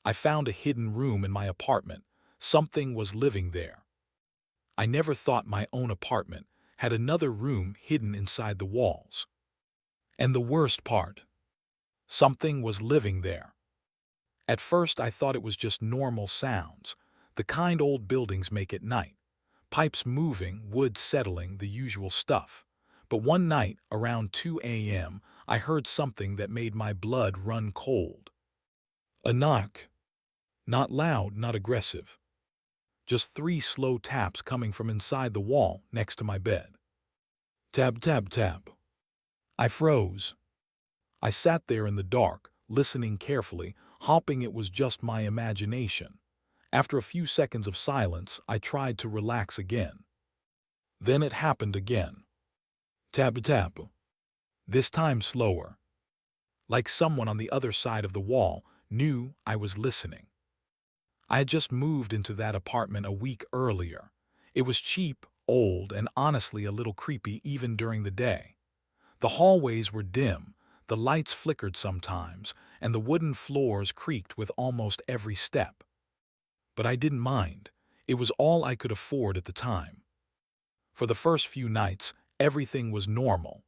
I found a hidden room in my apartment. Something was living there. I never thought my own apartment had another room hidden inside the walls. And the worst part, something was living there. At first I thought it was just normal sounds, the kind old buildings make at night. Pipes moving, wood settling, the usual stuff. But one night, around 2 a.m., I heard something that made my blood run cold. A knock. Not loud, not aggressive. Just 3 slow taps coming from inside the wall next to my bed. Tap, tap, tap. I froze. I sat there in the dark, listening carefully, hoping it was just my imagination. After a few seconds of silence, I tried to relax again. Then it happened again. Tap, tap. This time slower. Like someone on the other side of the wall knew I was listening. I had just moved into that apartment a week earlier. It was cheap, old, and honestly a little creepy even during the day. The hallways were dim, the lights flickered sometimes, and the wooden floors creaked with almost every step. But I didn't mind. It was all I could afford at the time. For the first few nights, everything was normal.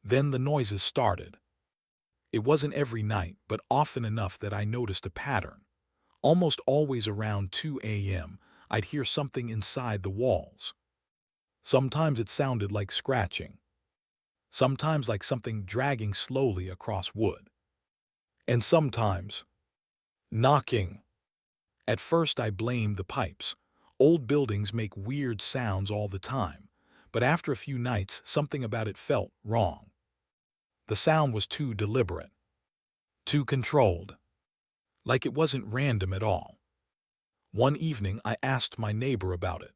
Then the noises started. It wasn't every night, but often enough that I noticed a pattern. Almost always around 2 a.m., I'd hear something inside the walls. Sometimes it sounded like scratching. Sometimes like something dragging slowly across wood. And sometimes, knocking. At first I blamed the pipes. Old buildings make weird sounds all the time. But after a few nights, something about it felt wrong. The sound was too deliberate. Too controlled. Like it wasn't random at all. One evening I asked my neighbor about it.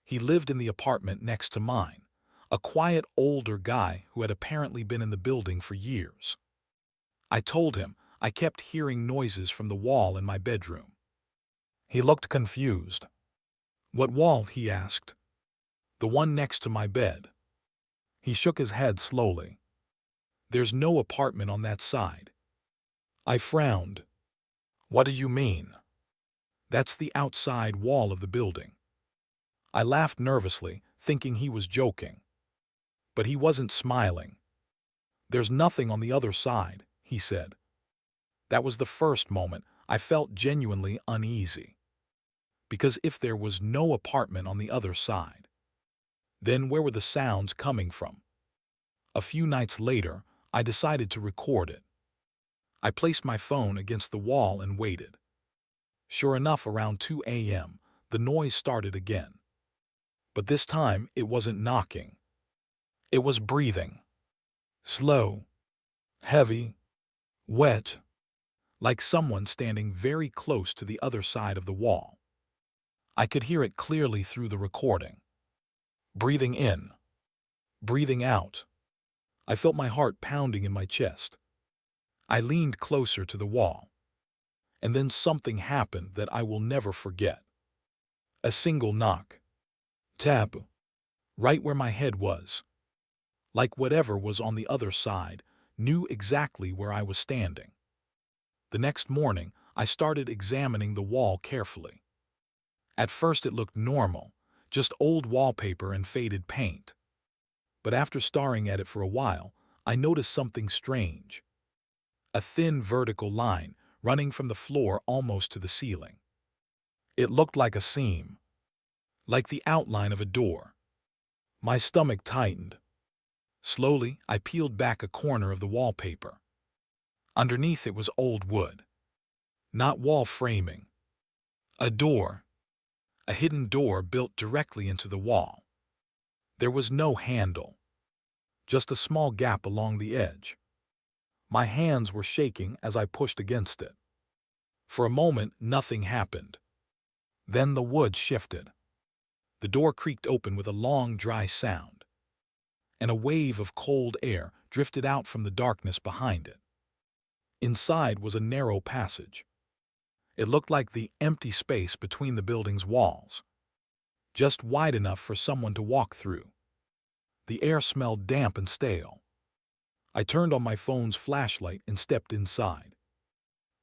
He lived in the apartment next to mine, a quiet older guy who had apparently been in the building for years. I told him I kept hearing noises from the wall in my bedroom. He looked confused. "What wall?" he asked. "The one next to my bed." He shook his head slowly. "There's no apartment on that side." I frowned. "What do you mean?" "That's the outside wall of the building." I laughed nervously, thinking he was joking. But he wasn't smiling. "There's nothing on the other side," he said. That was the first moment I felt genuinely uneasy. Because if there was no apartment on the other side, then where were the sounds coming from? A few nights later, I decided to record it. I placed my phone against the wall and waited. Sure enough, around 2 a.m., the noise started again. But this time, it wasn't knocking. It was breathing. Slow, heavy, wet, like someone standing very close to the other side of the wall. I could hear it clearly through the recording. Breathing in, breathing out. I felt my heart pounding in my chest. I leaned closer to the wall. And then something happened that I will never forget. A single knock. Tap. Right where my head was. Like whatever was on the other side knew exactly where I was standing. The next morning, I started examining the wall carefully. At first it looked normal, just old wallpaper and faded paint. But after staring at it for a while, I noticed something strange. A thin vertical line running from the floor almost to the ceiling. It looked like a seam, like the outline of a door. My stomach tightened. Slowly, I peeled back a corner of the wallpaper. Underneath it was old wood. Not wall framing. A door. A hidden door built directly into the wall. There was no handle. Just a small gap along the edge. My hands were shaking as I pushed against it. For a moment, nothing happened. Then the wood shifted. The door creaked open with a long, dry sound. And a wave of cold air drifted out from the darkness behind it. Inside was a narrow passage. It looked like the empty space between the building's walls. Just wide enough for someone to walk through. The air smelled damp and stale. I turned on my phone's flashlight and stepped inside.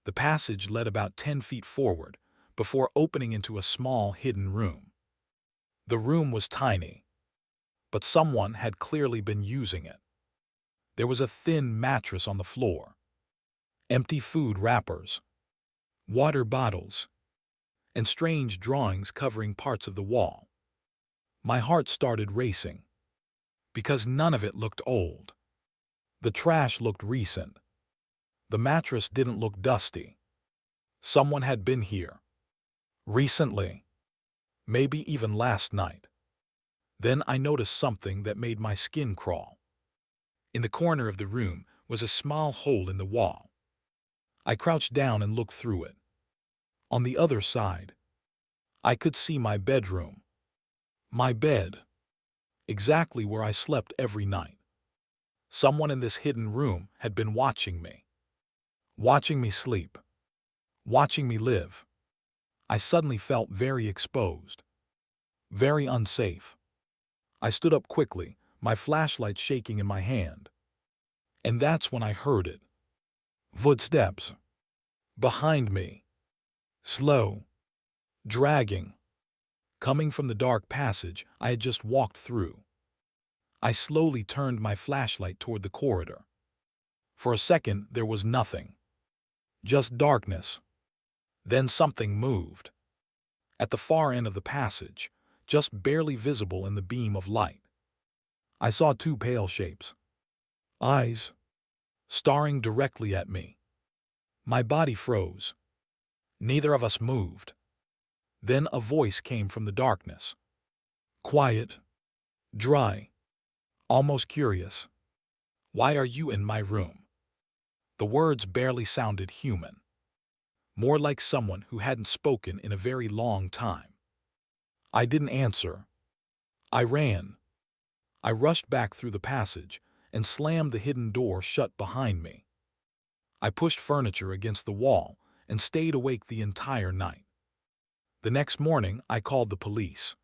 The passage led about 10 feet forward, before opening into a small hidden room. The room was tiny, but someone had clearly been using it. There was a thin mattress on the floor, empty food wrappers, water bottles, and strange drawings covering parts of the wall. My heart started racing, because none of it looked old. The trash looked recent. The mattress didn't look dusty. Someone had been here. Recently. Maybe even last night. Then I noticed something that made my skin crawl. In the corner of the room was a small hole in the wall. I crouched down and looked through it. On the other side, I could see my bedroom. My bed. Exactly where I slept every night. Someone in this hidden room had been watching me. Watching me sleep. Watching me live. I suddenly felt very exposed. Very unsafe. I stood up quickly, my flashlight shaking in my hand. And that's when I heard it. Footsteps. Behind me. Slow. Dragging. Coming from the dark passage I had just walked through. I slowly turned my flashlight toward the corridor. For a second there was nothing. Just darkness. Then something moved. At the far end of the passage, just barely visible in the beam of light. I saw two pale shapes. Eyes. Staring directly at me. My body froze. Neither of us moved. Then a voice came from the darkness. Quiet. Dry. Almost curious. Why are you in my room? The words barely sounded human. More like someone who hadn't spoken in a very long time. I didn't answer. I ran. I rushed back through the passage and slammed the hidden door shut behind me. I pushed furniture against the wall and stayed awake the entire night. The next morning, I called the police.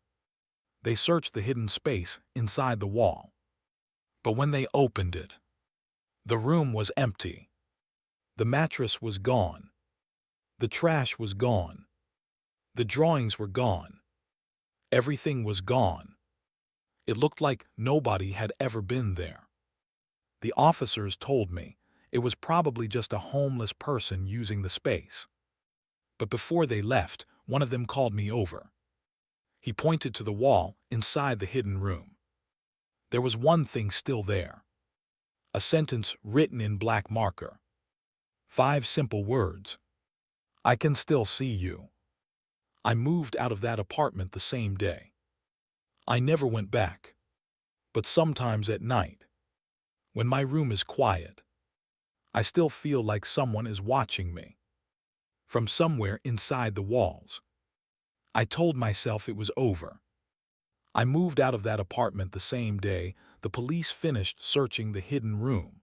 They searched the hidden space inside the wall. But when they opened it, the room was empty. The mattress was gone. The trash was gone. The drawings were gone. Everything was gone. It looked like nobody had ever been there. The officers told me it was probably just a homeless person using the space. But before they left, one of them called me over. He pointed to the wall inside the hidden room. There was one thing still there. A sentence written in black marker. 5 simple words. I can still see you. I moved out of that apartment the same day. I never went back. But sometimes at night, when my room is quiet, I still feel like someone is watching me. From somewhere inside the walls. I told myself it was over. I moved out of that apartment the same day the police finished searching the hidden room.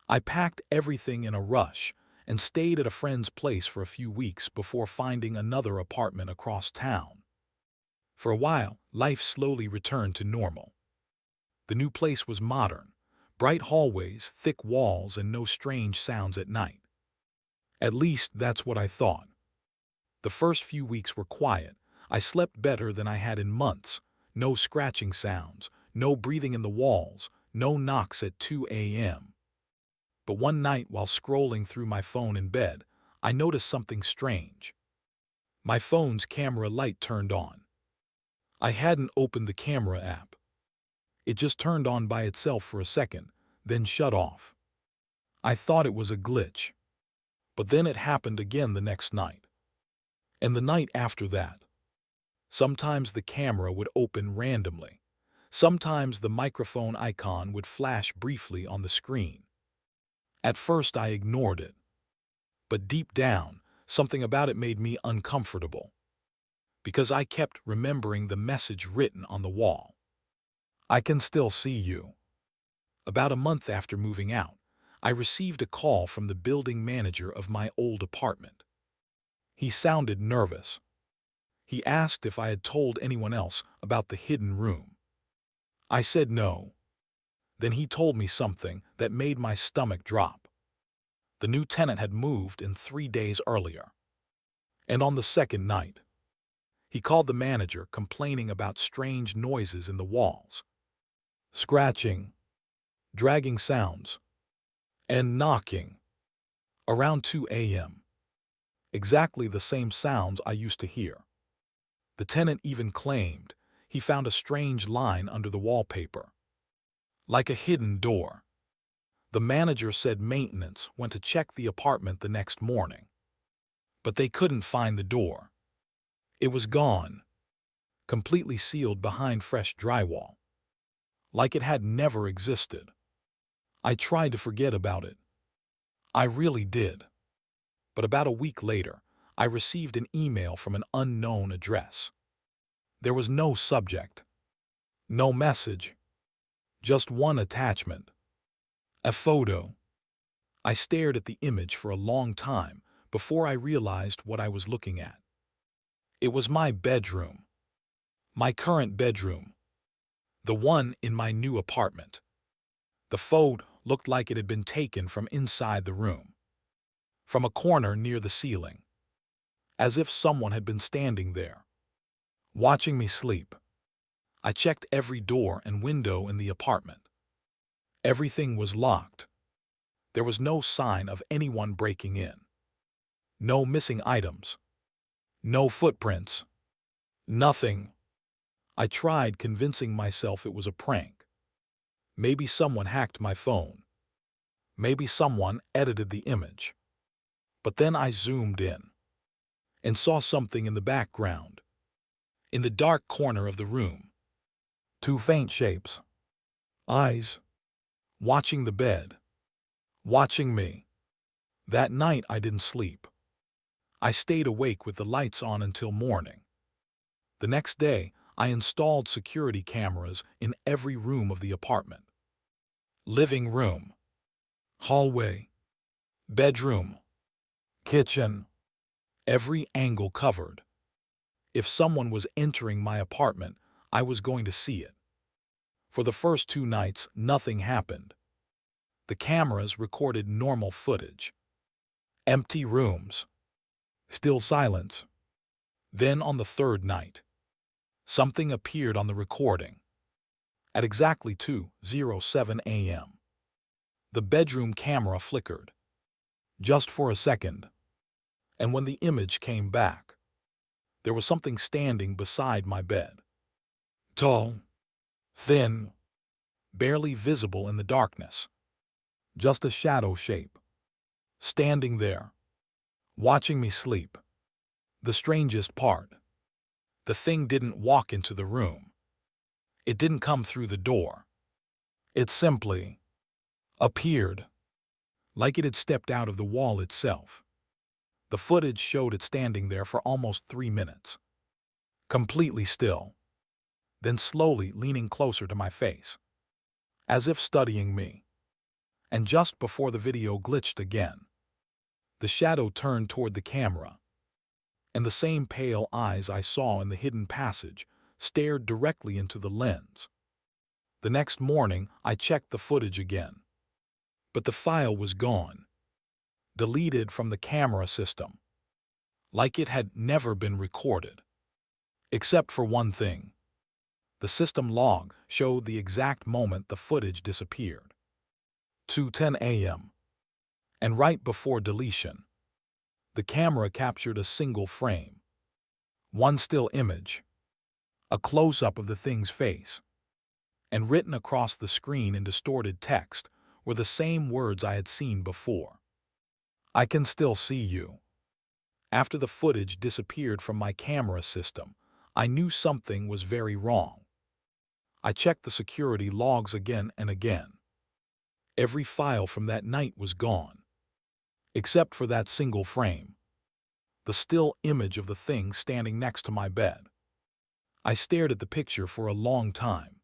I packed everything in a rush and stayed at a friend's place for a few weeks before finding another apartment across town. For a while, life slowly returned to normal. The new place was modern, bright hallways, thick walls, and no strange sounds at night. At least that's what I thought. The first few weeks were quiet. I slept better than I had in months. No scratching sounds, no breathing in the walls, no knocks at 2 a.m. But one night while scrolling through my phone in bed, I noticed something strange. My phone's camera light turned on. I hadn't opened the camera app. It just turned on by itself for a second, then shut off. I thought it was a glitch. But then it happened again the next night. And the night after that. Sometimes the camera would open randomly. Sometimes the microphone icon would flash briefly on the screen. At first I ignored it. But deep down, something about it made me uncomfortable. Because I kept remembering the message written on the wall. I can still see you. About a month after moving out, I received a call from the building manager of my old apartment. He sounded nervous. He asked if I had told anyone else about the hidden room. I said no. Then he told me something that made my stomach drop. The new tenant had moved in 3 days earlier. And on the second night, he called the manager complaining about strange noises in the walls, scratching, dragging sounds, and knocking. Around 2 a.m., exactly the same sounds I used to hear. The tenant even claimed he found a strange line under the wallpaper, like a hidden door. The manager said maintenance went to check the apartment the next morning, but they couldn't find the door. It was gone, completely sealed behind fresh drywall, like it had never existed. I tried to forget about it. I really did. But about a week later, I received an email from an unknown address. There was no subject, no message, just one attachment, a photo. I stared at the image for a long time before I realized what I was looking at. It was my bedroom, my current bedroom, the one in my new apartment. The photo looked like it had been taken from inside the room, from a corner near the ceiling, as if someone had been standing there, watching me sleep. I checked every door and window in the apartment. Everything was locked. There was no sign of anyone breaking in. No missing items. No footprints. Nothing. I tried convincing myself it was a prank. Maybe someone hacked my phone. Maybe someone edited the image. But then I zoomed in and saw something in the background, in the dark corner of the room. Two faint shapes. Eyes. Watching the bed. Watching me. That night I didn't sleep. I stayed awake with the lights on until morning. The next day, I installed security cameras in every room of the apartment. Living room, hallway, bedroom, kitchen, every angle covered. If someone was entering my apartment, I was going to see it. For the first 2 nights, nothing happened. The cameras recorded normal footage. Empty rooms. Still silence. Then on the third night, something appeared on the recording. At exactly 2:07 a.m., the bedroom camera flickered, just for a second. And when the image came back, there was something standing beside my bed. Tall, thin, barely visible in the darkness. Just a shadow shape. Standing there, watching me sleep. The strangest part, the thing didn't walk into the room. It didn't come through the door. It simply appeared, like it had stepped out of the wall itself. The footage showed it standing there for almost 3 minutes, completely still, then slowly leaning closer to my face, as if studying me. And just before the video glitched again, the shadow turned toward the camera, and the same pale eyes I saw in the hidden passage stared directly into the lens. The next morning, I checked the footage again, but the file was gone, deleted from the camera system, like it had never been recorded. Except for one thing. The system log showed the exact moment the footage disappeared. 2:10 a.m. And right before deletion, the camera captured a single frame. One still image. A close-up of the thing's face. And written across the screen in distorted text were the same words I had seen before. I can still see you. After the footage disappeared from my camera system, I knew something was very wrong. I checked the security logs again and again. Every file from that night was gone, except for that single frame, the still image of the thing standing next to my bed. I stared at the picture for a long time.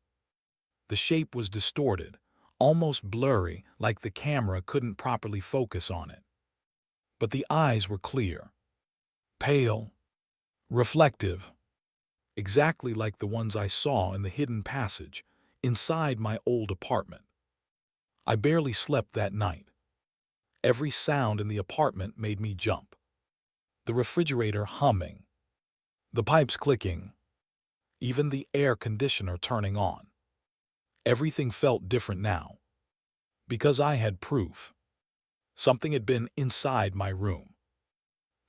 The shape was distorted, almost blurry, like the camera couldn't properly focus on it. But the eyes were clear, pale, reflective, exactly like the ones I saw in the hidden passage inside my old apartment. I barely slept that night, Every sound in the apartment made me jump. The refrigerator humming, the pipes clicking, even the air conditioner turning on. Everything felt different now, because I had proof. Something had been inside my room.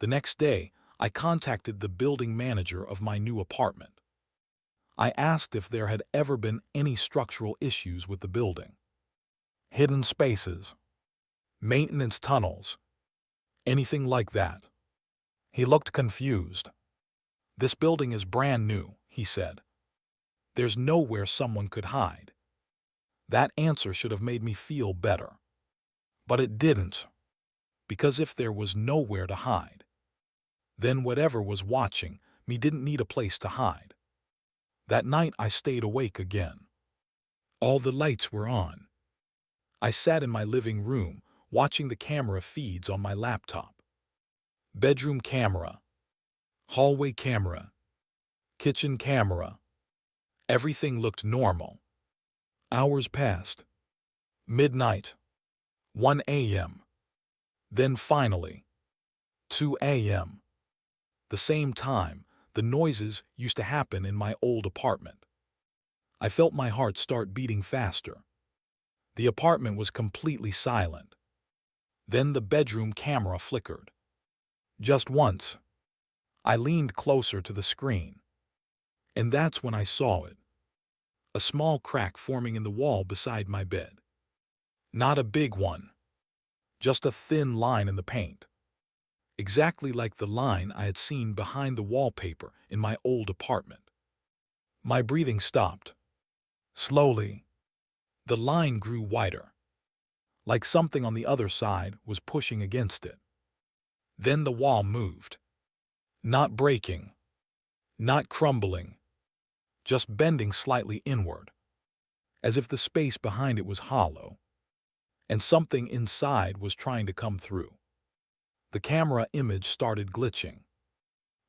The next day, I contacted the building manager of my new apartment. I asked if there had ever been any structural issues with the building. Hidden spaces, maintenance tunnels, anything like that. He looked confused. "This building is brand new," he said. "There's nowhere someone could hide." That answer should have made me feel better. But it didn't, because if there was nowhere to hide, then whatever was watching me didn't need a place to hide. That night I stayed awake again. All the lights were on. I sat in my living room, watching the camera feeds on my laptop. Bedroom camera, hallway camera, kitchen camera. Everything looked normal. Hours passed. Midnight. 1 a.m. Then finally, 2 a.m. The same time, the noises used to happen in my old apartment. I felt my heart start beating faster. The apartment was completely silent. Then the bedroom camera flickered. Just once. I leaned closer to the screen. And that's when I saw it. A small crack forming in the wall beside my bed. Not a big one. Just a thin line in the paint. Exactly like the line I had seen behind the wallpaper in my old apartment. My breathing stopped. Slowly, the line grew wider, like something on the other side was pushing against it. Then the wall moved. Not breaking, not crumbling, just bending slightly inward, as if the space behind it was hollow, and something inside was trying to come through. The camera image started glitching.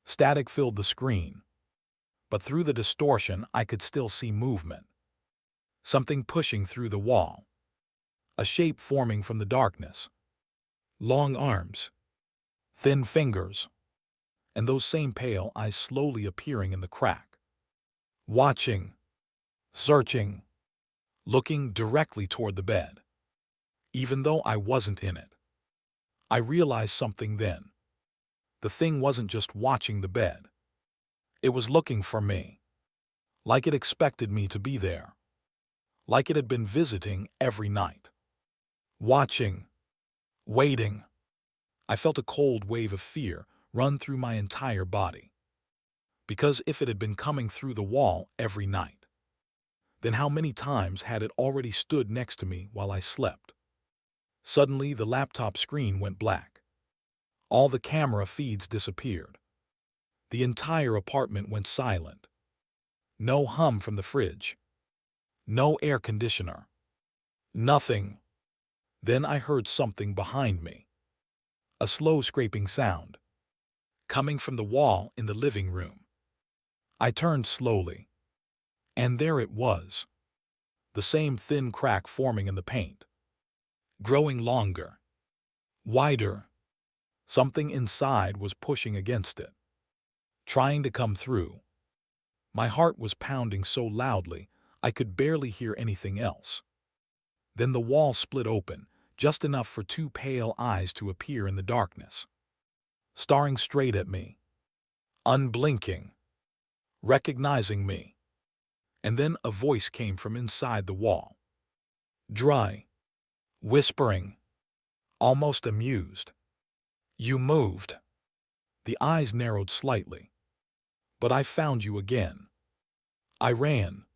Static filled the screen, but through the distortion I could still see movement. Something pushing through the wall. A shape forming from the darkness. Long arms, thin fingers, and those same pale eyes slowly appearing in the crack. Watching, searching, looking directly toward the bed. Even though I wasn't in it. I realized something then. The thing wasn't just watching the bed. It was looking for me. Like it expected me to be there. Like it had been visiting every night. Watching. Waiting. I felt a cold wave of fear run through my entire body. Because if it had been coming through the wall every night, then how many times had it already stood next to me while I slept? Suddenly, the laptop screen went black. All the camera feeds disappeared. The entire apartment went silent. No hum from the fridge. No air conditioner. Nothing. Then I heard something behind me. A slow scraping sound. Coming from the wall in the living room. I turned slowly. And there it was. The same thin crack forming in the paint. Growing longer. Wider. Something inside was pushing against it. Trying to come through. My heart was pounding so loudly, I could barely hear anything else. Then the wall split open, just enough for two pale eyes to appear in the darkness. Staring straight at me. Unblinking. Recognizing me. And then a voice came from inside the wall. Dry. Whispering. Almost amused. "You moved." The eyes narrowed slightly. "But I found you again." I ran.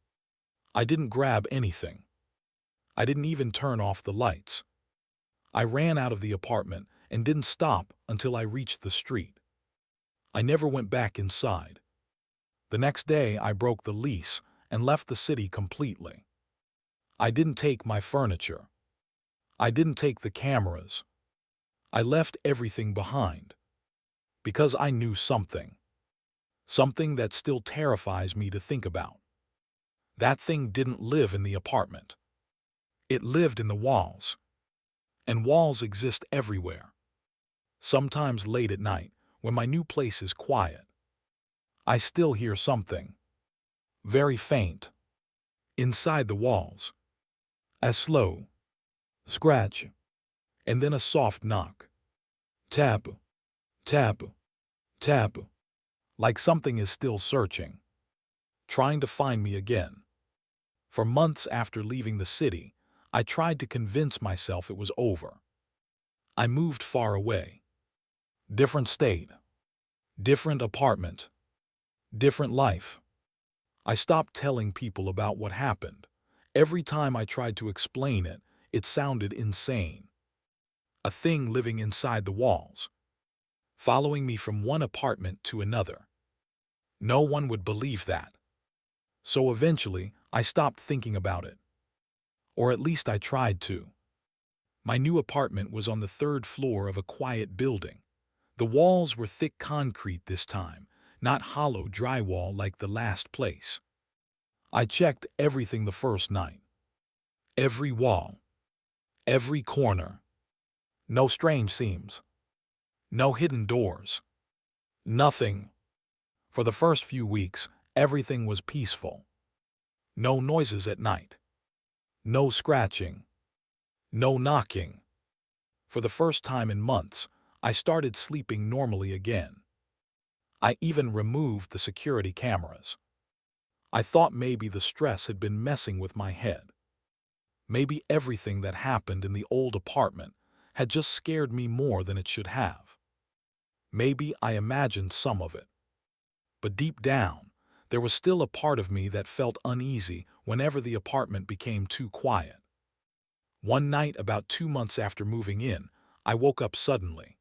I didn't grab anything. I didn't even turn off the lights. I ran out of the apartment and didn't stop until I reached the street. I never went back inside. The next day I broke the lease and left the city completely. I didn't take my furniture. I didn't take the cameras. I left everything behind. Because I knew something. Something that still terrifies me to think about. That thing didn't live in the apartment. It lived in the walls. and walls exist everywhere. Sometimes late at night, when my new place is quiet, I still hear something, very faint, inside the walls. A slow scratch, and then a soft knock. Tap, tap, tap, like something is still searching, trying to find me again. For months after leaving the city, I tried to convince myself it was over. I moved far away. Different state, different apartment, different life. I stopped telling people about what happened. Every time I tried to explain it, it sounded insane. A thing living inside the walls, following me from one apartment to another. No one would believe that. So eventually, I stopped thinking about it. Or at least I tried to. My new apartment was on the third floor of a quiet building. The walls were thick concrete this time, not hollow drywall like the last place. I checked everything the first night. Every wall, every corner. No strange seams. No hidden doors. Nothing. For the first few weeks, everything was peaceful. No noises at night. No scratching. No knocking. For the first time in months, I started sleeping normally again. I even removed the security cameras. I thought maybe the stress had been messing with my head. Maybe everything that happened in the old apartment had just scared me more than it should have. Maybe I imagined some of it. But deep down, there was still a part of me that felt uneasy whenever the apartment became too quiet. One night, about 2 months after moving in, I woke up suddenly.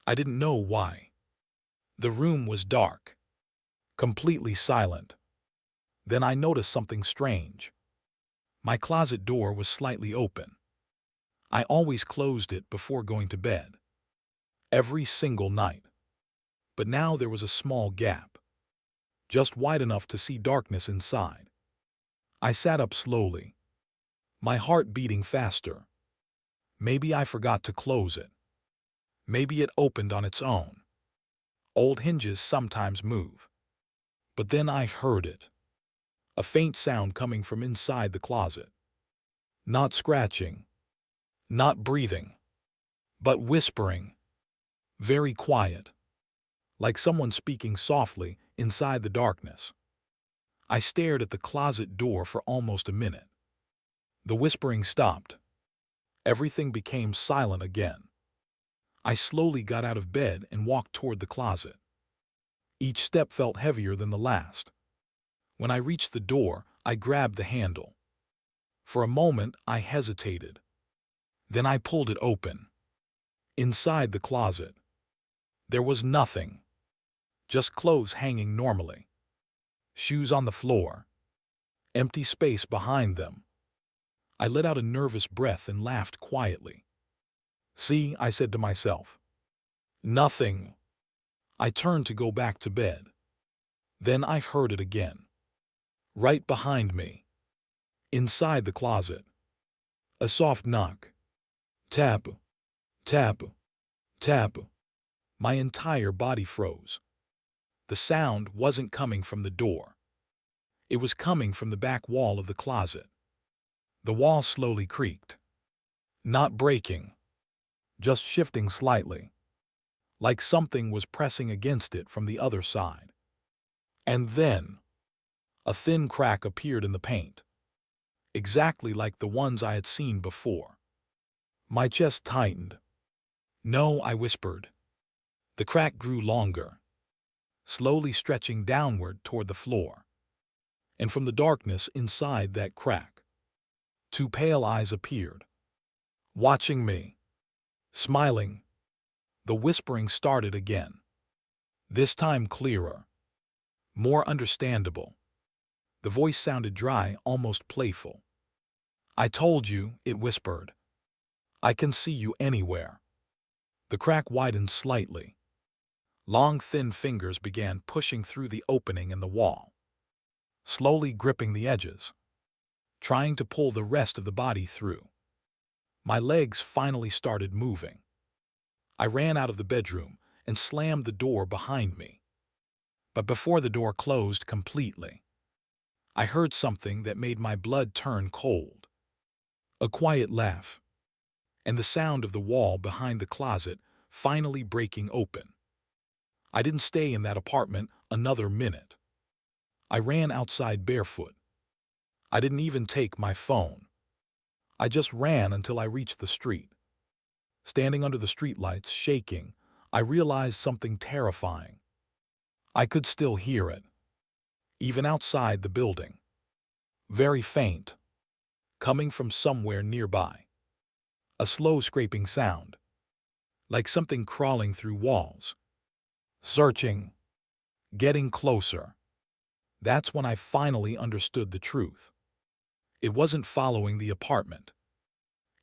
I didn't know why. The room was dark, completely silent. Then I noticed something strange. My closet door was slightly open. I always closed it before going to bed, every single night. But now there was a small gap, just wide enough to see darkness inside. I sat up slowly, my heart beating faster. Maybe I forgot to close it. Maybe it opened on its own. Old hinges sometimes move. But then I heard it. A faint sound coming from inside the closet. Not scratching. Not breathing. But whispering. Very quiet. Like someone speaking softly inside the darkness. I stared at the closet door for almost a minute. The whispering stopped. Everything became silent again. I slowly got out of bed and walked toward the closet. Each step felt heavier than the last. When I reached the door, I grabbed the handle. For a moment, I hesitated. Then I pulled it open. Inside the closet, there was nothing. Just clothes hanging normally. Shoes on the floor. Empty space behind them. I let out a nervous breath and laughed quietly. See, I said to myself. Nothing. I turned to go back to bed. Then I heard it again. Right behind me. Inside the closet. A soft knock. Tap, tap, tap. My entire body froze. The sound wasn't coming from the door. It was coming from the back wall of the closet. The wall slowly creaked. Not breaking. Just shifting slightly. Like something was pressing against it from the other side. And then, a thin crack appeared in the paint. Exactly like the ones I had seen before. My chest tightened. No, I whispered. The crack grew longer, slowly stretching downward toward the floor. And from the darkness inside that crack, 2 pale eyes appeared, watching me, smiling. The whispering started again. This time clearer, more understandable. The voice sounded dry, almost playful. I told you, it whispered. I can see you anywhere. The crack widened slightly. Long, thin fingers began pushing through the opening in the wall, slowly gripping the edges, trying to pull the rest of the body through. My legs finally started moving. I ran out of the bedroom and slammed the door behind me. But before the door closed completely, I heard something that made my blood turn cold. A quiet laugh, and the sound of the wall behind the closet finally breaking open. I didn't stay in that apartment another minute. I ran outside barefoot. I didn't even take my phone. I just ran until I reached the street. Standing under the streetlights, shaking, I realized something terrifying. I could still hear it, even outside the building. Very faint, coming from somewhere nearby. A slow scraping sound, like something crawling through walls. Searching, getting closer. That's when I finally understood the truth. It wasn't following the apartment.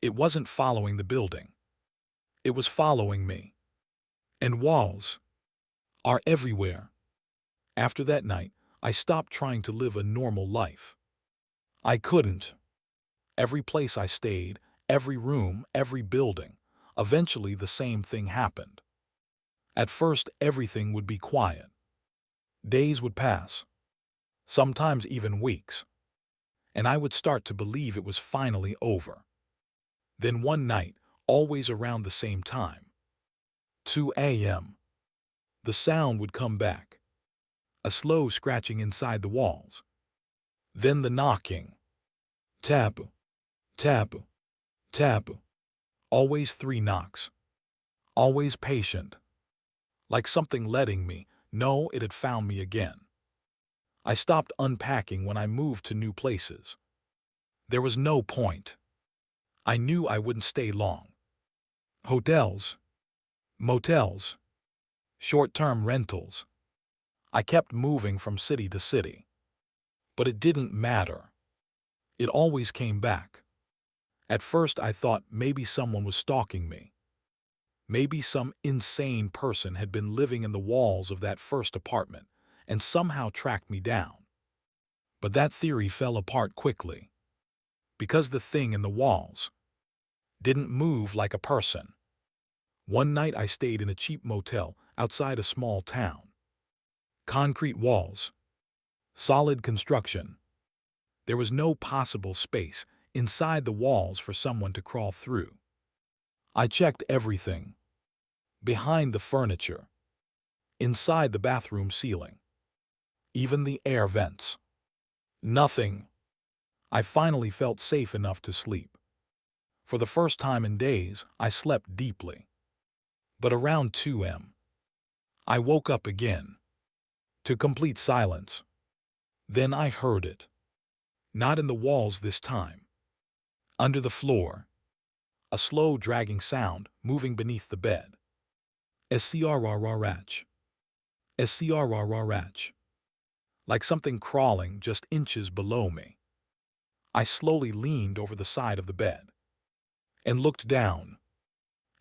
It wasn't following the building. It was following me. And walls are everywhere. After that night, I stopped trying to live a normal life. I couldn't. Every place I stayed, every room, every building, eventually the same thing happened. At first, everything would be quiet. Days would pass, sometimes even weeks, and I would start to believe it was finally over. Then one night, always around the same time, 2 a.m., the sound would come back, a slow scratching inside the walls. Then the knocking. Tap, tap, tap. Always 3 knocks. Always patient. Like something letting me know it had found me again. I stopped unpacking when I moved to new places. There was no point. I knew I wouldn't stay long. Hotels, motels, short-term rentals. I kept moving from city to city. But it didn't matter. It always came back. At first I thought maybe someone was stalking me. Maybe some insane person had been living in the walls of that first apartment and somehow tracked me down. But that theory fell apart quickly, because the thing in the walls didn't move like a person. One night I stayed in a cheap motel outside a small town. Concrete walls, solid construction. There was no possible space inside the walls for someone to crawl through. I checked everything. Behind the furniture, inside the bathroom ceiling, even the air vents. Nothing. I finally felt safe enough to sleep. For the first time in days, I slept deeply. But around 2 a.m., I woke up again, to complete silence. Then I heard it. Not in the walls this time. Under the floor. A slow dragging sound moving beneath the bed. Scrrrh. Scrrrh. Like something crawling just inches below me. I slowly leaned over the side of the bed and looked down.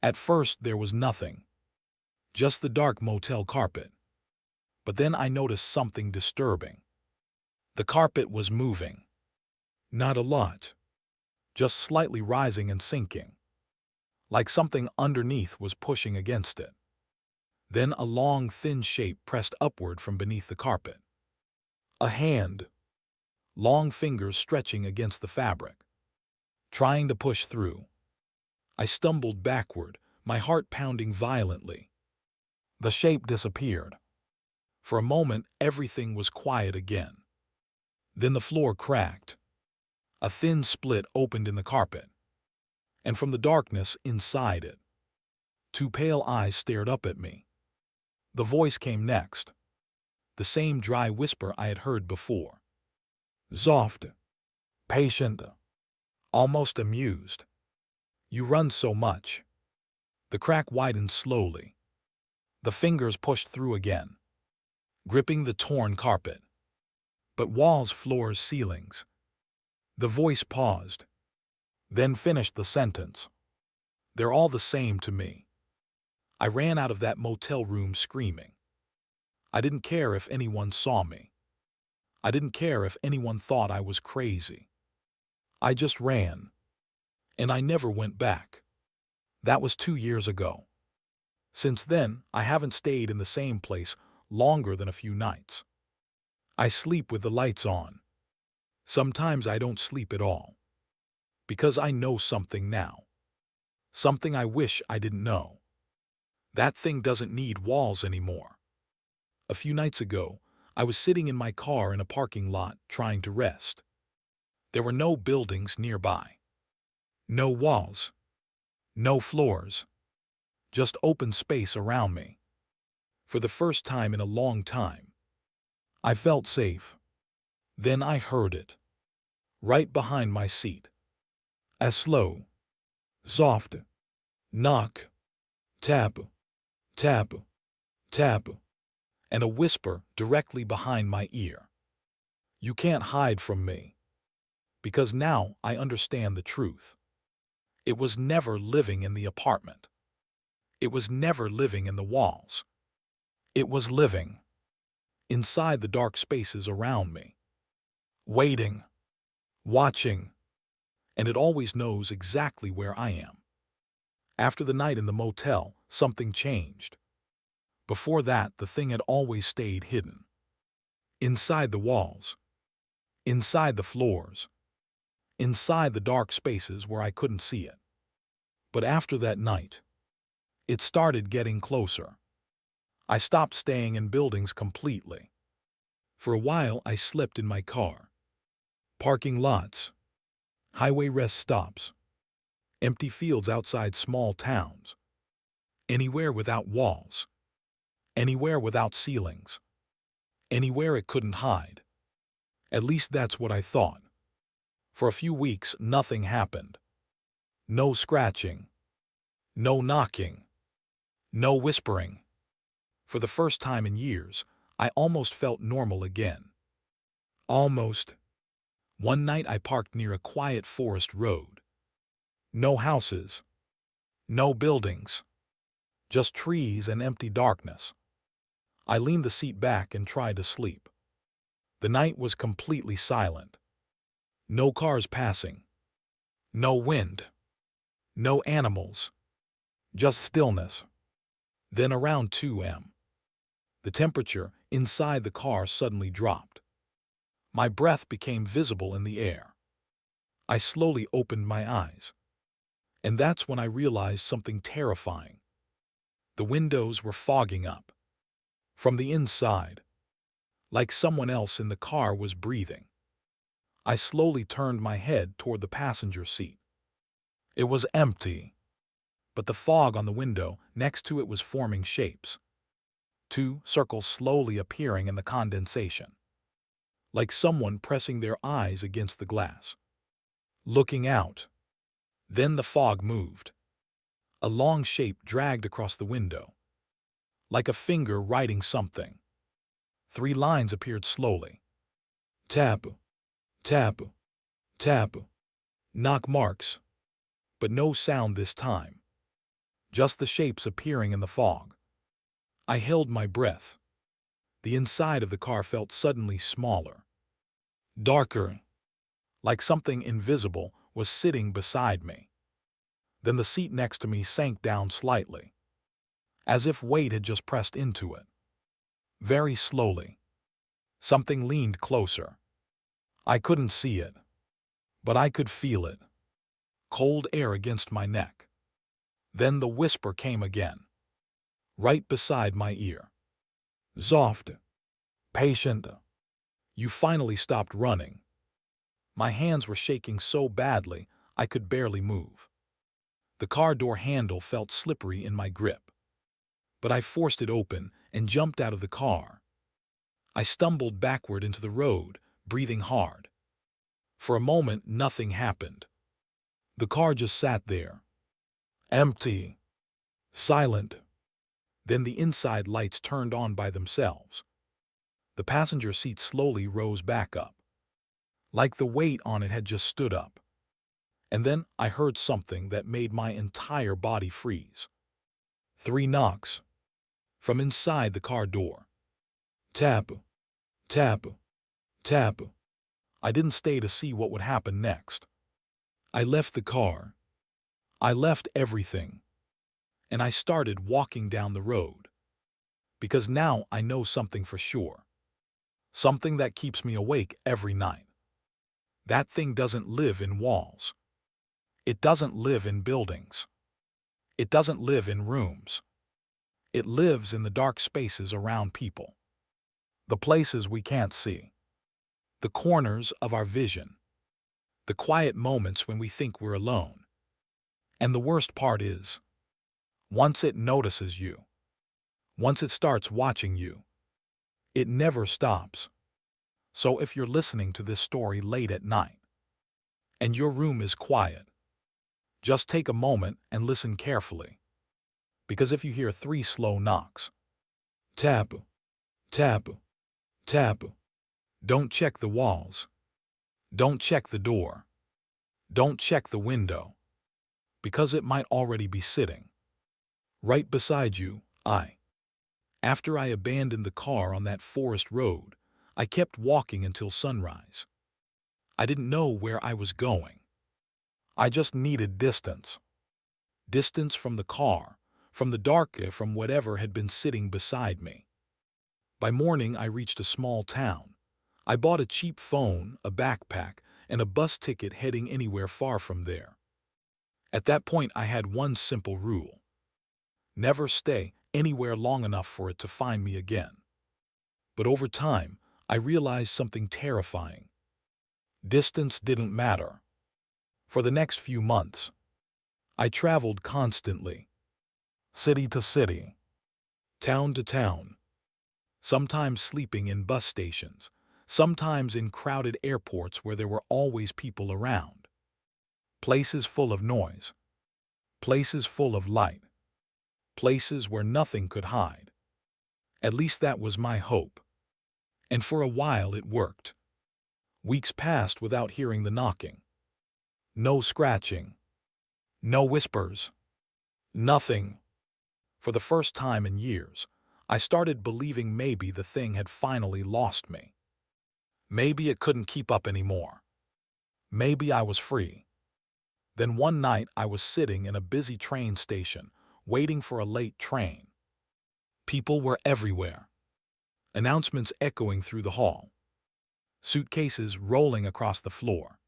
At first there was nothing, just the dark motel carpet. But then I noticed something disturbing. The carpet was moving. Not a lot, just slightly rising and sinking, like something underneath was pushing against it. Then a long, thin shape pressed upward from beneath the carpet. A hand, long fingers stretching against the fabric, trying to push through. I stumbled backward, my heart pounding violently. The shape disappeared. For a moment, everything was quiet again. Then the floor cracked. A thin split opened in the carpet, and from the darkness inside it, 2 pale eyes stared up at me. The voice came next, the same dry whisper I had heard before. Soft, patient, almost amused. You run so much. The crack widened slowly. The fingers pushed through again, gripping the torn carpet. But walls, floors, ceilings. The voice paused, then finished the sentence. They're all the same to me. I ran out of that motel room screaming. I didn't care if anyone saw me. I didn't care if anyone thought I was crazy. I just ran. and I never went back. That was 2 years ago. Since then, I haven't stayed in the same place longer than a few nights. I sleep with the lights on. Sometimes I don't sleep at all. Because I know something now. Something I wish I didn't know. That thing doesn't need walls anymore. A few nights ago, I was sitting in my car in a parking lot trying to rest. There were no buildings nearby. No walls. No floors. Just open space around me. For the first time in a long time, I felt safe. Then I heard it. Right behind my seat. A slow, soft knock. Tap, tap, tap. And a whisper directly behind my ear. You can't hide from me. Because now I understand the truth. It was never living in the apartment. It was never living in the walls. It was living inside the dark spaces around me. Waiting. Watching. And it always knows exactly where I am. After the night in the motel, something changed. Before that, the thing had always stayed hidden. Inside the walls. Inside the floors. Inside the dark spaces where I couldn't see it. But after that night, it started getting closer. I stopped staying in buildings completely. For a while, I slept in my car. Parking lots. Highway rest stops. Empty fields outside small towns. Anywhere without walls. Anywhere without ceilings. Anywhere it couldn't hide. At least that's what I thought. For a few weeks, nothing happened. No scratching. No knocking. No whispering. For the first time in years, I almost felt normal again. Almost. One night I parked near a quiet forest road. No houses. No buildings. Just trees and empty darkness. I leaned the seat back and tried to sleep. The night was completely silent. No cars passing. No wind. No animals. Just stillness. Then around 2 a.m., the temperature inside the car suddenly dropped. My breath became visible in the air. I slowly opened my eyes. And that's when I realized something terrifying. The windows were fogging up. From the inside. Like someone else in the car was breathing. I slowly turned my head toward the passenger seat. It was empty. But the fog on the window next to it was forming shapes. 2 circles slowly appearing in the condensation. Like someone pressing their eyes against the glass. Looking out. Then the fog moved. A long shape dragged across the window. Like a finger writing something. 3 lines appeared slowly. Tap, tap, tap. Knock marks. But no sound this time. Just the shapes appearing in the fog. I held my breath. The inside of the car felt suddenly smaller. Darker. Like something invisible was sitting beside me. Then the seat next to me sank down slightly. As if weight had just pressed into it. Very slowly. Something leaned closer. I couldn't see it. But I could feel it. Cold air against my neck. Then the whisper came again. Right beside my ear. Soft. Patient. You finally stopped running. My hands were shaking so badly I could barely move. The car door handle felt slippery in my grip. But I forced it open and jumped out of the car. I stumbled backward into the road, breathing hard. For a moment, nothing happened. The car just sat there. Empty. Silent. Then the inside lights turned on by themselves. The passenger seat slowly rose back up. Like the weight on it had just stood up. And then I heard something that made my entire body freeze. 3 knocks. From inside the car door. Tap. Tap. Tap. I didn't stay to see what would happen next. I left the car. I left everything, and I started walking down the road. Because now I know something for sure. Something that keeps me awake every night. That thing doesn't live in walls. It doesn't live in buildings. It doesn't live in rooms. It lives in the dark spaces around people. The places we can't see. The corners of our vision. The quiet moments when we think we're alone. And the worst part is, once it notices you, once it starts watching you, it never stops. So if you're listening to this story late at night, and your room is quiet, just take a moment and listen carefully. Because if you hear 3 slow knocks, tap, tap, tap, don't check the walls. Don't check the door. Don't check the window. Because it might already be sitting right beside you. After I abandoned the car on that forest road, I kept walking until sunrise. I didn't know where I was going. I just needed distance. Distance from the car, from the dark, from whatever had been sitting beside me. By morning, I reached a small town. I bought a cheap phone, a backpack, and a bus ticket heading anywhere far from there. At that point, I had one simple rule. Never stay anywhere long enough for it to find me again. But over time, I realized something terrifying. Distance didn't matter. For the next few months, I traveled constantly. City to city, town to town, sometimes sleeping in bus stations, sometimes in crowded airports where there were always people around. Places full of noise, places full of light, places where nothing could hide. At least that was my hope. And for a while it worked. Weeks passed without hearing the knocking. No scratching. No whispers. Nothing. For the first time in years, I started believing maybe the thing had finally lost me. Maybe it couldn't keep up anymore. Maybe I was free. Then one night I was sitting in a busy train station, waiting for a late train. People were everywhere. Announcements echoing through the hall. Suitcases rolling across the floor.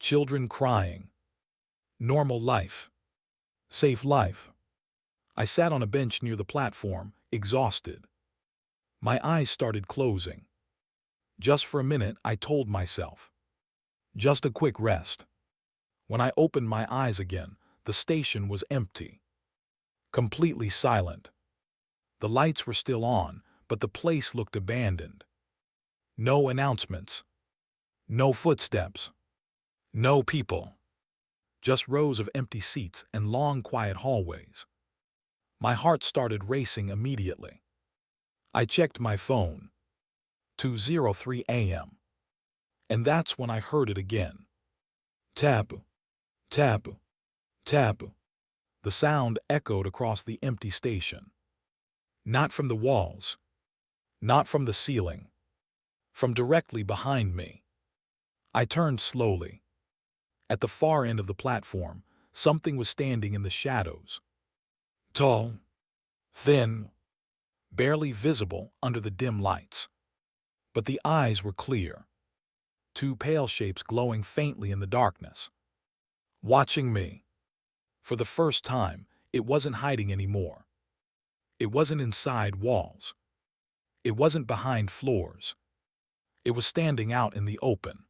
Children crying. Normal life. Safe life. I sat on a bench near the platform, exhausted. My eyes started closing. Just for a minute, I told myself. Just a quick rest. When I opened my eyes again, the station was empty. Completely silent. The lights were still on, but the place looked abandoned. No announcements. No footsteps. No people. Just rows of empty seats and long, quiet hallways. My heart started racing immediately. I checked my phone. 2:03 a.m. And that's when I heard it again. Tap, tap, tap. The sound echoed across the empty station. Not from the walls. Not from the ceiling. From directly behind me. I turned slowly. At the far end of the platform, something was standing in the shadows. Tall, thin, barely visible under the dim lights. But the eyes were clear. 2 pale shapes glowing faintly in the darkness. Watching me. For the first time, it wasn't hiding anymore. It wasn't inside walls. It wasn't behind floors. It was standing out in the open.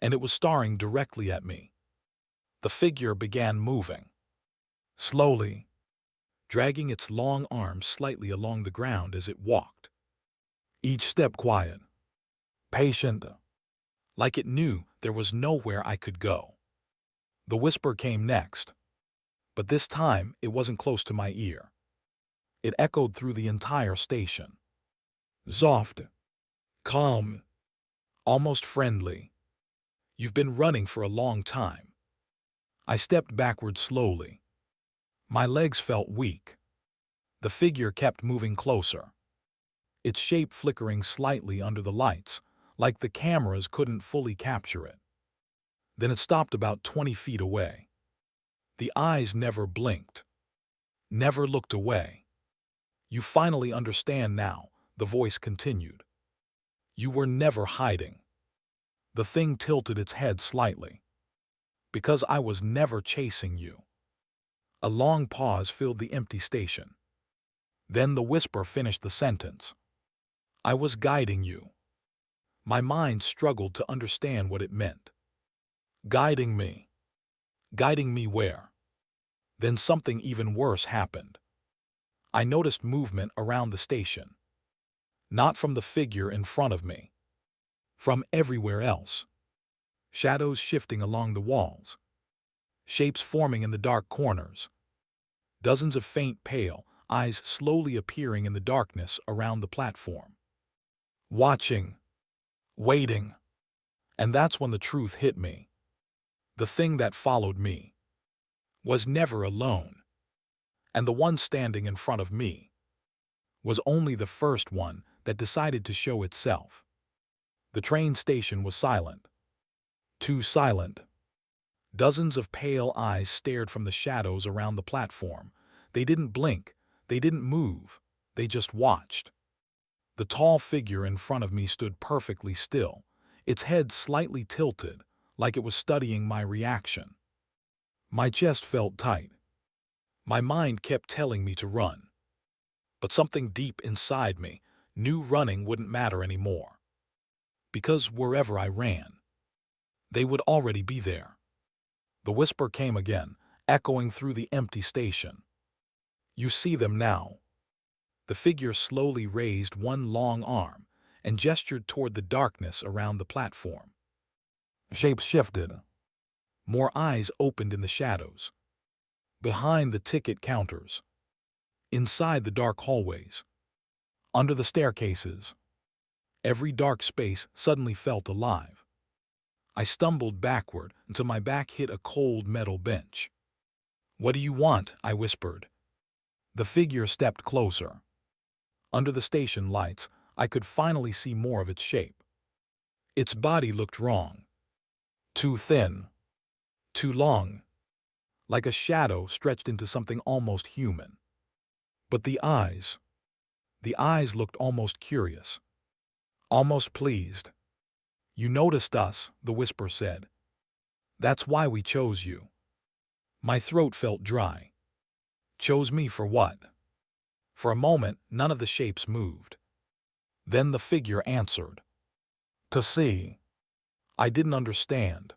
And it was staring directly at me. The figure began moving. Slowly, dragging its long arms slightly along the ground as it walked. Each step quiet, patient, like it knew there was nowhere I could go. The whisper came next, but this time it wasn't close to my ear. It echoed through the entire station. Soft, calm, almost friendly. You've been running for a long time. I stepped backward slowly. My legs felt weak. The figure kept moving closer. Its shape flickering slightly under the lights, like the cameras couldn't fully capture it. Then it stopped about 20 feet away. The eyes never blinked, never looked away. "You finally understand now," the voice continued. "You were never hiding." The thing tilted its head slightly. "Because I was never chasing you." A long pause filled the empty station. Then the whisper finished the sentence. "I was guiding you." My mind struggled to understand what it meant. Guiding me. Guiding me where? Then something even worse happened. I noticed movement around the station. Not from the figure in front of me. From everywhere else. Shadows shifting along the walls. Shapes forming in the dark corners. Dozens of faint pale eyes slowly appearing in the darkness around the platform. Watching. Waiting. And that's when the truth hit me. The thing that followed me was never alone. And the one standing in front of me was only the first one that decided to show itself. The train station was silent. Too silent. Dozens of pale eyes stared from the shadows around the platform. They didn't blink. They didn't move. They just watched. The tall figure in front of me stood perfectly still, its head slightly tilted, like it was studying my reaction. My chest felt tight. My mind kept telling me to run. But something deep inside me knew running wouldn't matter anymore. Because wherever I ran, they would already be there. The whisper came again, echoing through the empty station. "You see them now." The figure slowly raised one long arm and gestured toward the darkness around the platform. Shapes shifted. More eyes opened in the shadows. Behind the ticket counters. Inside the dark hallways. Under the staircases. Every dark space suddenly felt alive. I stumbled backward until my back hit a cold metal bench. "What do you want?" I whispered. The figure stepped closer. Under the station lights, I could finally see more of its shape. Its body looked wrong. Too thin. Too long. Like a shadow stretched into something almost human. But the eyes looked almost curious. Almost pleased. "You noticed us," the whisper said. "That's why we chose you." My throat felt dry. Chose me for what? For a moment, none of the shapes moved. Then the figure answered. "To see." I didn't understand.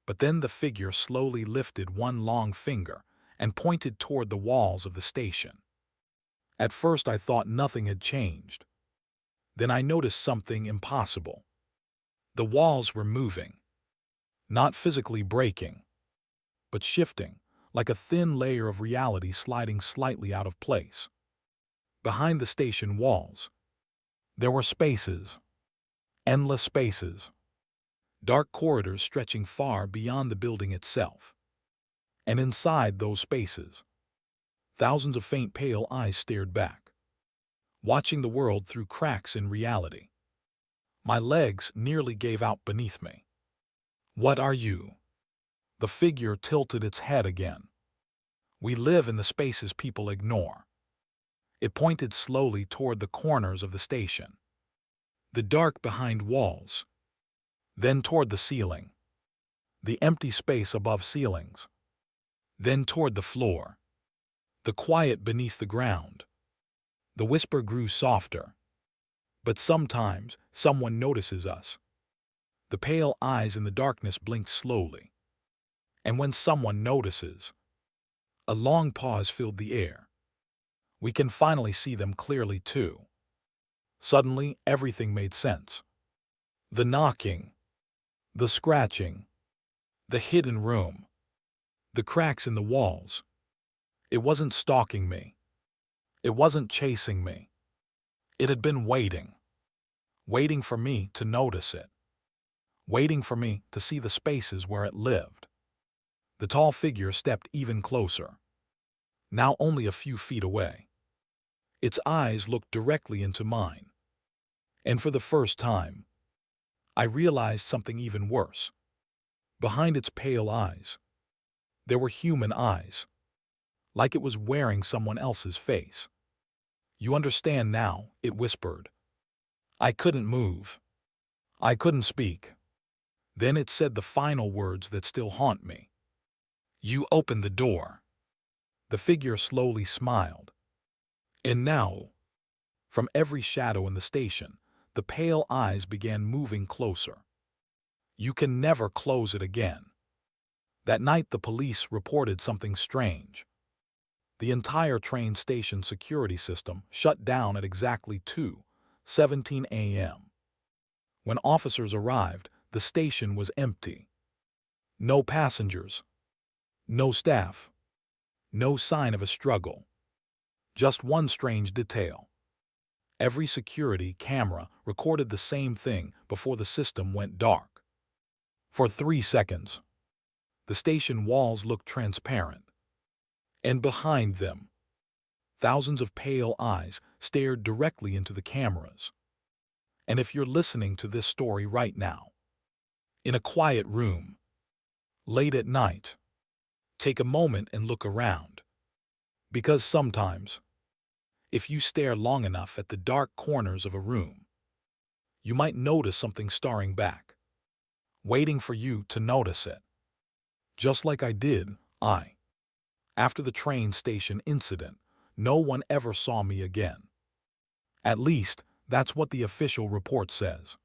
But then the figure slowly lifted one long finger and pointed toward the walls of the station. At first I thought nothing had changed. Then I noticed something impossible. The walls were moving. Not physically breaking, but shifting, like a thin layer of reality sliding slightly out of place. Behind the station walls, there were spaces. Endless spaces. Dark corridors stretching far beyond the building itself. And inside those spaces, thousands of faint pale eyes stared back, watching the world through cracks in reality. My legs nearly gave out beneath me. "What are you?" The figure tilted its head again. "We live in the spaces people ignore." It pointed slowly toward the corners of the station. The dark behind walls. Then toward the ceiling. The empty space above ceilings. Then toward the floor. The quiet beneath the ground. The whisper grew softer. "But sometimes someone notices us." The pale eyes in the darkness blinked slowly. "And when someone notices..." A long pause filled the air. "We can finally see them clearly too." Suddenly, everything made sense. The knocking. The scratching. The hidden room. The cracks in the walls. It wasn't stalking me. It wasn't chasing me. It had been waiting. Waiting for me to notice it. Waiting for me to see the spaces where it lived. The tall figure stepped even closer. Now only a few feet away. Its eyes looked directly into mine. And for the first time, I realized something even worse. Behind its pale eyes, There were human eyes, like it was wearing someone else's face. "You understand now," it whispered. I couldn't move. I couldn't speak. Then it said the final words that still haunt me. "You opened the door." The figure slowly smiled. And now, from every shadow in the station, the pale eyes began moving closer. "You can never close it again." That night the police reported something strange. The entire train station security system shut down at exactly 2:17 a.m. When officers arrived, the station was empty. No passengers, no staff, no sign of a struggle. Just one strange detail. Every security camera recorded the same thing before the system went dark. For 3 seconds, the station walls looked transparent. And behind them, thousands of pale eyes stared directly into the cameras. And if you're listening to this story right now, in a quiet room, late at night, take a moment and look around. Because sometimes, if you stare long enough at the dark corners of a room, you might notice something staring back, waiting for you to notice it. Just like I did, after the train station incident, no one ever saw me again. At least, that's what the official report says.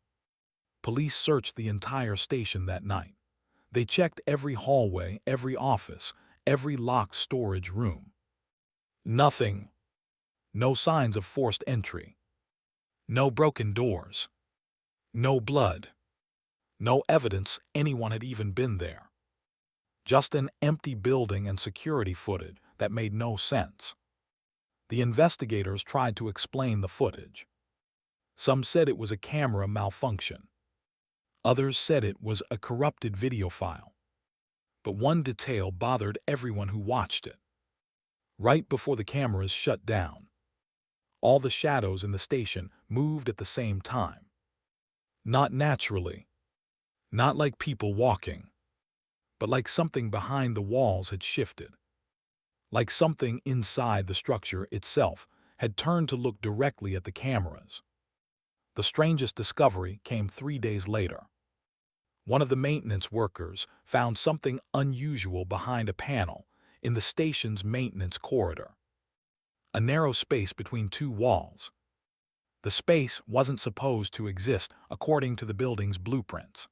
Police searched the entire station that night. They checked every hallway, every office, every locked storage room. Nothing. No signs of forced entry. No broken doors. No blood. No evidence anyone had even been there. Just an empty building and security footage that made no sense. The investigators tried to explain the footage. Some said it was a camera malfunction. Others said it was a corrupted video file. But one detail bothered everyone who watched it. Right before the cameras shut down, all the shadows in the station moved at the same time. Not naturally, not like people walking, but like something behind the walls had shifted. Like something inside the structure itself had turned to look directly at the cameras. The strangest discovery came 3 days later. One of the maintenance workers found something unusual behind a panel in the station's maintenance corridor. A narrow space between 2 walls. The space wasn't supposed to exist according to the building's blueprints.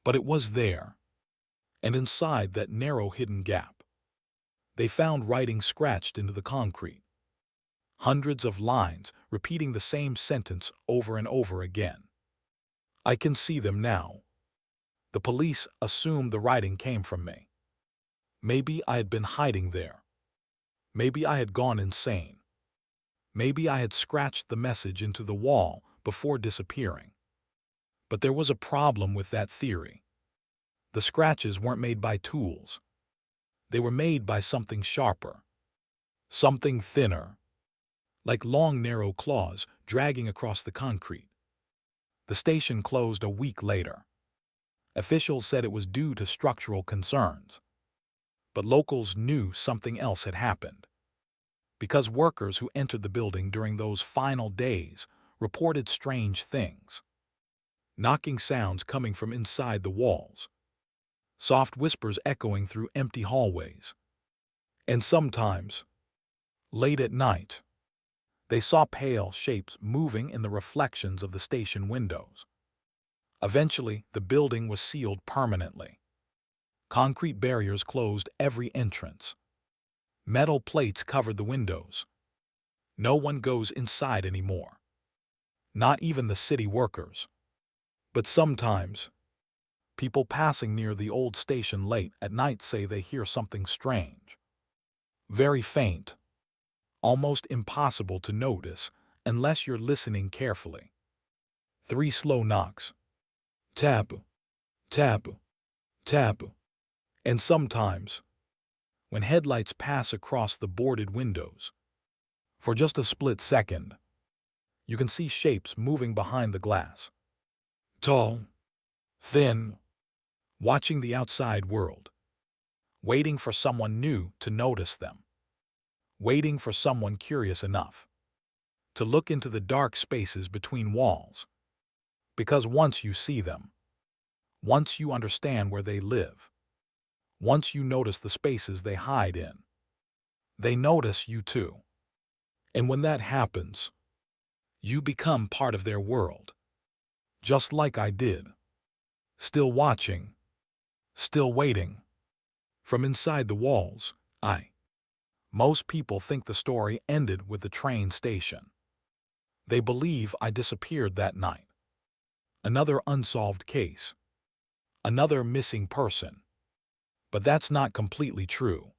But it was there. And inside that narrow hidden gap, they found writing scratched into the concrete. Hundreds of lines repeating the same sentence over and over again. I can see them now. The police assumed the writing came from me. Maybe I had been hiding there. Maybe I had gone insane. Maybe I had scratched the message into the wall before disappearing. But there was a problem with that theory. The scratches weren't made by tools. They were made by something sharper. Something thinner. Like long, narrow claws dragging across the concrete. The station closed a week later. Officials said it was due to structural concerns. But locals knew something else had happened. Because workers who entered the building during those final days reported strange things. Knocking sounds coming from inside the walls. Soft whispers echoing through empty hallways. And sometimes, late at night, they saw pale shapes moving in the reflections of the station windows. Eventually, the building was sealed permanently. Concrete barriers closed every entrance. Metal plates covered the windows. No one goes inside anymore. Not even the city workers. But sometimes, people passing near the old station late at night say they hear something strange. Very faint. Almost impossible to notice unless you're listening carefully. 3 slow knocks. Tap, tap, tap. And sometimes, when headlights pass across the boarded windows, for just a split second, you can see shapes moving behind the glass. Tall, thin, watching the outside world. waiting for someone new to notice them, waiting for someone curious enough to look into the dark spaces between walls. Because once you see them, once you understand where they live, once you notice the spaces they hide in, they notice you too. And when that happens, you become part of their world, just like I did. Still watching, still waiting. From inside the walls, most people think the story ended with the train station. They believe I disappeared that night. Another unsolved case. Another missing person. But that's not completely true.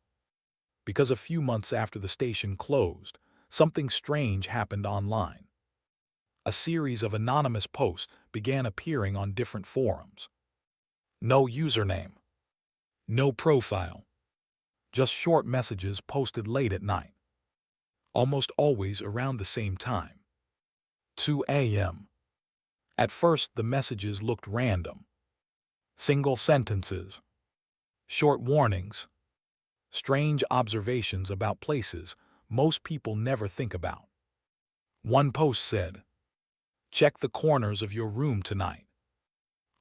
Because a few months after the station closed, something strange happened online. A series of anonymous posts began appearing on different forums. No username. No profile. Just short messages posted late at night. Almost always around the same time. 2 a.m. At first, the messages looked random. Single sentences. Short warnings. Strange observations about places most people never think about. One post said, "Check the corners of your room tonight."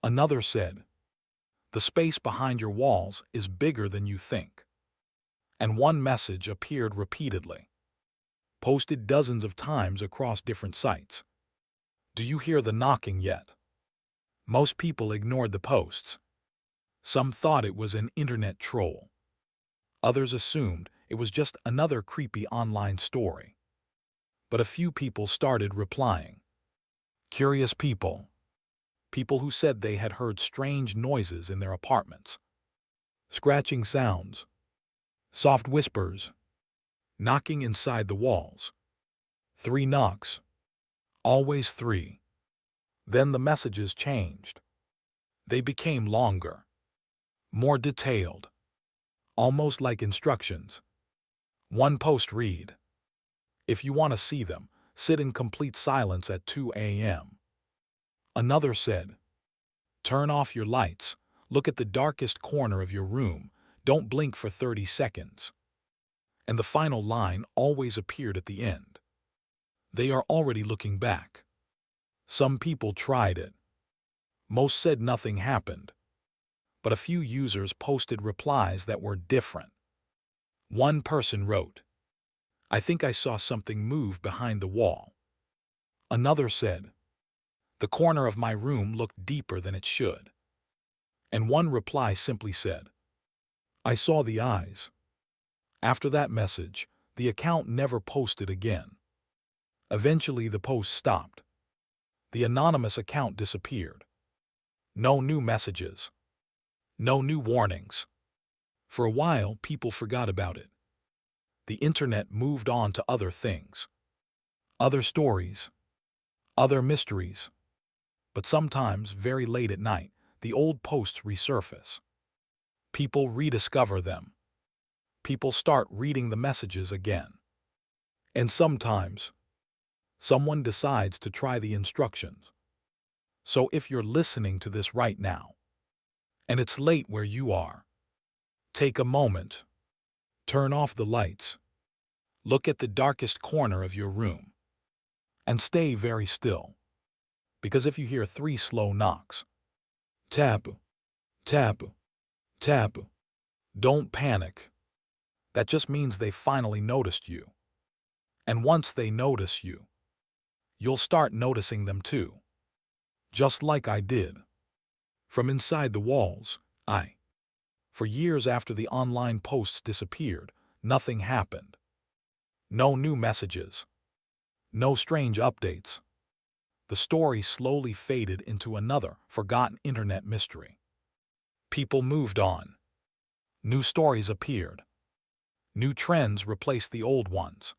Another said, "The space behind your walls is bigger than you think." And one message appeared repeatedly, posted dozens of times across different sites. "Do you hear the knocking yet?" Most people ignored the posts. Some thought it was an internet troll. Others assumed it was just another creepy online story. But a few people started replying. Curious people. People who said they had heard strange noises in their apartments. Scratching sounds. Soft whispers. Knocking inside the walls. 3 knocks. Always 3. Then the messages changed. They became longer. More detailed. Almost like instructions. One post read, "If you want to see them, sit in complete silence at 2 a.m. Another said, "Turn off your lights, look at the darkest corner of your room, don't blink for 30 seconds. And the final line always appeared at the end. "They are already looking back." Some people tried it. Most said nothing happened. But a few users posted replies that were different. One person wrote, "I think I saw something move behind the wall." Another said, "The corner of my room looked deeper than it should." And one reply simply said, "I saw the eyes." After that message, the account never posted again. Eventually, the post stopped. The anonymous account disappeared. No new messages. No new warnings. For a while, people forgot about it. The internet moved on to other things. Other stories. Other mysteries. But sometimes, very late at night, the old posts resurface. People rediscover them. People start reading the messages again. And sometimes, someone decides to try the instructions. So if you're listening to this right now, and it's late where you are, take a moment. Turn off the lights. Look at the darkest corner of your room. And stay very still. Because if you hear 3 slow knocks, tap, tap, tap, don't panic. That just means they finally noticed you. And once they notice you, you'll start noticing them too. Just like I did. From inside the walls, For years after the online posts disappeared, nothing happened. No new messages. No strange updates. The story slowly faded into another forgotten internet mystery. People moved on. New stories appeared. New trends replaced the old ones.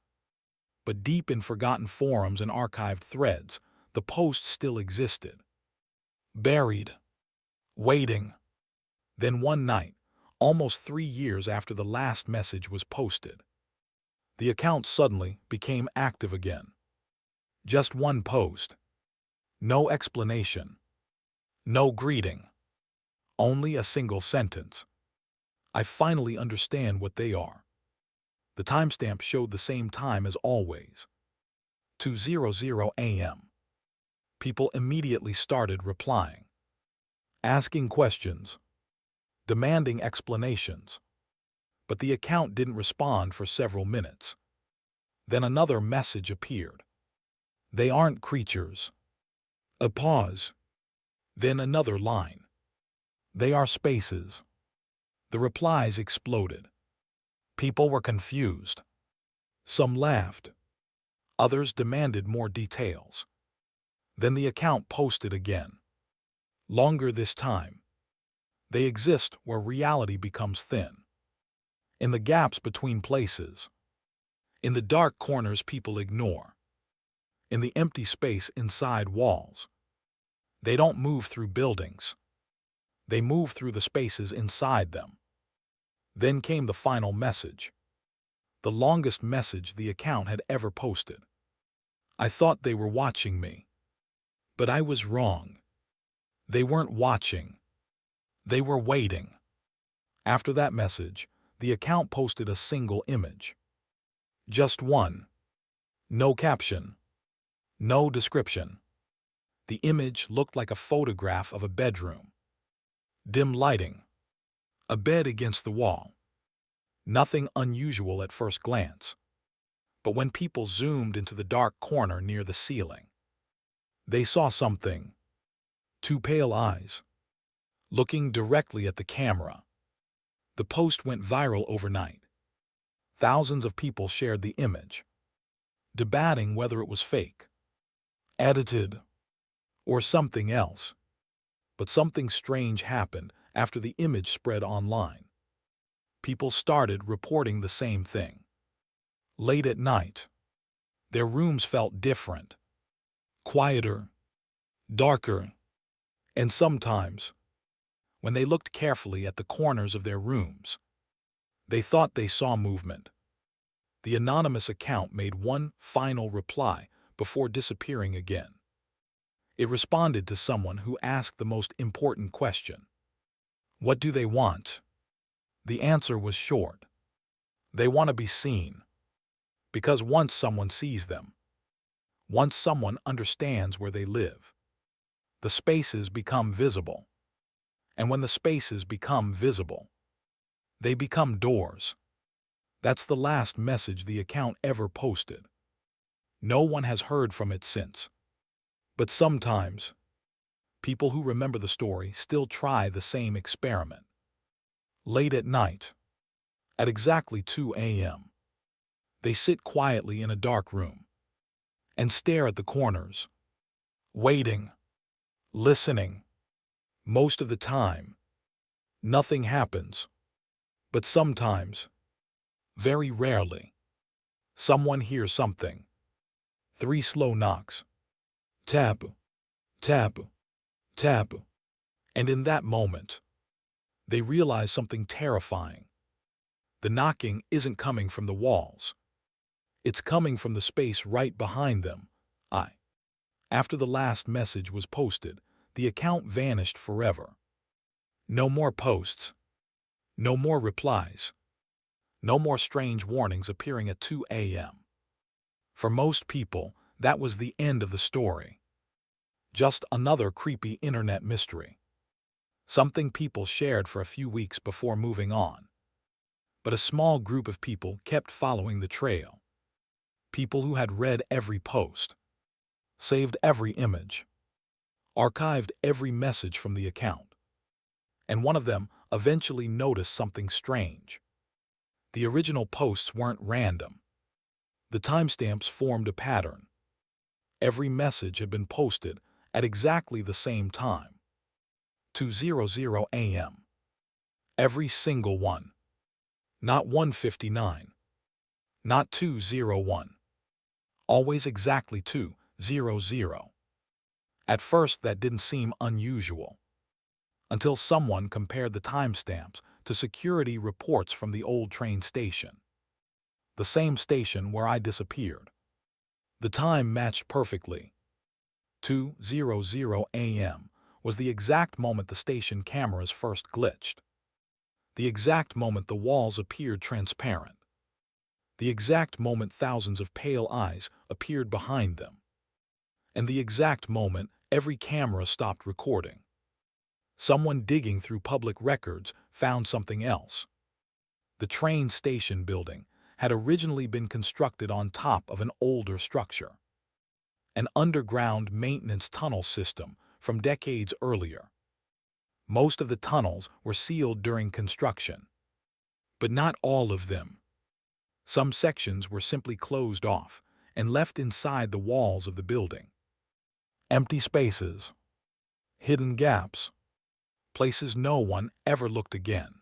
But deep in forgotten forums and archived threads, the post still existed. Buried. Waiting. Then one night, almost 3 years after the last message was posted, the account suddenly became active again. Just one post. No explanation. No greeting. Only a single sentence. I finally understand what they are. The timestamp showed the same time as always, 2:00 a.m. People immediately started replying, asking questions, demanding explanations. But the account didn't respond for several minutes. Then another message appeared. They aren't creatures. A pause. Then another line. They are spaces. The replies exploded. People were confused. Some laughed. Others demanded more details. Then the account posted again. Longer this time. They exist where reality becomes thin. In the gaps between places. In the dark corners people ignore. In the empty space inside walls. They don't move through buildings. They move through the spaces inside them. Then came the final message. The longest message the account had ever posted. I thought they were watching me. But I was wrong. They weren't watching. They were waiting. After that message, the account posted a single image. Just one. No caption. No description. The image looked like a photograph of a bedroom. Dim lighting. A bed against the wall. Nothing unusual at first glance. But when people zoomed into the dark corner near the ceiling, they saw something. Two pale eyes. Looking directly at the camera. The post went viral overnight. Thousands of people shared the image, debating whether it was fake, edited, or something else. But something strange happened after the image spread online. People started reporting the same thing. Late at night, their rooms felt different, quieter, darker, and sometimes, when they looked carefully at the corners of their rooms, they thought they saw movement. The anonymous account made one final reply before disappearing again. It responded to someone who asked the most important question. What do they want? The answer was short. They want to be seen. Because once someone sees them, once someone understands where they live, the spaces become visible. And when the spaces become visible, they become doors. That's the last message the account ever posted. No one has heard from it since. But sometimes, people who remember the story still try the same experiment. Late at night, at exactly 2 a.m., they sit quietly in a dark room and stare at the corners, waiting, listening. Most of the time, nothing happens. But sometimes, very rarely, someone hears something. 3 slow knocks. Tap, tap, tap. And in that moment, they realize something terrifying. The knocking isn't coming from the walls. It's coming from the space right behind them. After the last message was posted, the account vanished forever. No more posts. No more replies. No more strange warnings appearing at 2 a.m. For most people, that was the end of the story. Just another creepy internet mystery. Something people shared for a few weeks before moving on. But a small group of people kept following the trail. People who had read every post, saved every image, archived every message from the account. And one of them eventually noticed something strange. The original posts weren't random. The timestamps formed a pattern. Every message had been posted at exactly the same time. 2:00 a.m. Every single one. Not 1:59. Not 2:01. Always exactly 2:00. At first that didn't seem unusual. Until someone compared the timestamps to security reports from the old train station. The same station where I disappeared. The time matched perfectly. 2:00 a.m. was the exact moment the station cameras first glitched. The exact moment the walls appeared transparent. The exact moment thousands of pale eyes appeared behind them. And the exact moment every camera stopped recording. Someone digging through public records found something else. The train station building had originally been constructed on top of an older structure, an underground maintenance tunnel system from decades earlier. Most of the tunnels were sealed during construction, but not all of them. Some sections were simply closed off and left inside the walls of the building. Empty spaces, hidden gaps, places no one ever looked again.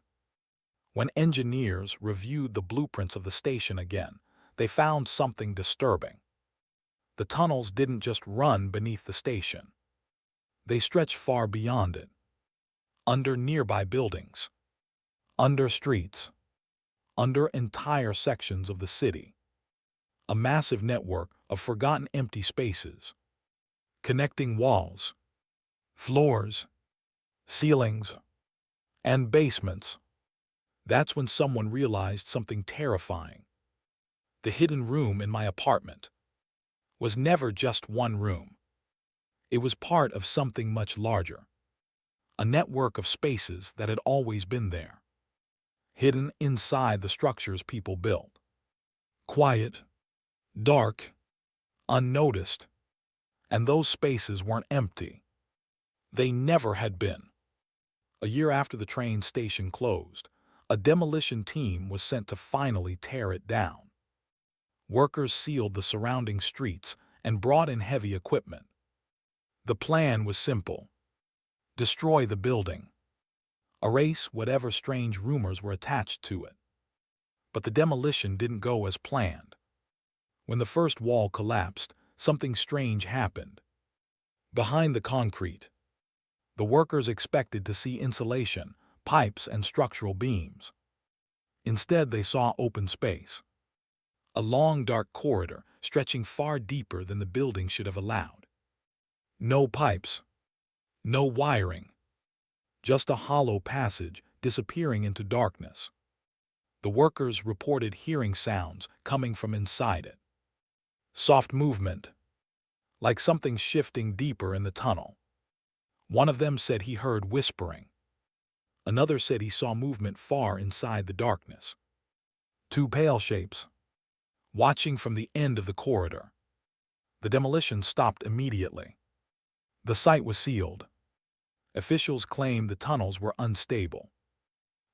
When engineers reviewed the blueprints of the station again, they found something disturbing. The tunnels didn't just run beneath the station. They stretched far beyond it, under nearby buildings, under streets, under entire sections of the city. A massive network of forgotten empty spaces, connecting walls, floors, ceilings, and basements. That's when someone realized something terrifying. The hidden room in my apartment was never just one room. It was part of something much larger, a network of spaces that had always been there, hidden inside the structures people built. Quiet, dark, unnoticed. And those spaces weren't empty. They never had been. A year after the train station closed, a demolition team was sent to finally tear it down. Workers sealed the surrounding streets and brought in heavy equipment. The plan was simple: destroy the building, erase whatever strange rumors were attached to it. But the demolition didn't go as planned. When the first wall collapsed, something strange happened. Behind the concrete, the workers expected to see insulation, pipes, and structural beams. Instead, they saw open space. A long, dark corridor stretching far deeper than the building should have allowed. No pipes, no wiring, just a hollow passage disappearing into darkness. The workers reported hearing sounds coming from inside it. Soft movement, like something shifting deeper in the tunnel. One of them said he heard whispering. Another said he saw movement far inside the darkness. Two pale shapes, watching from the end of the corridor. The demolition stopped immediately. The site was sealed. Officials claimed the tunnels were unstable,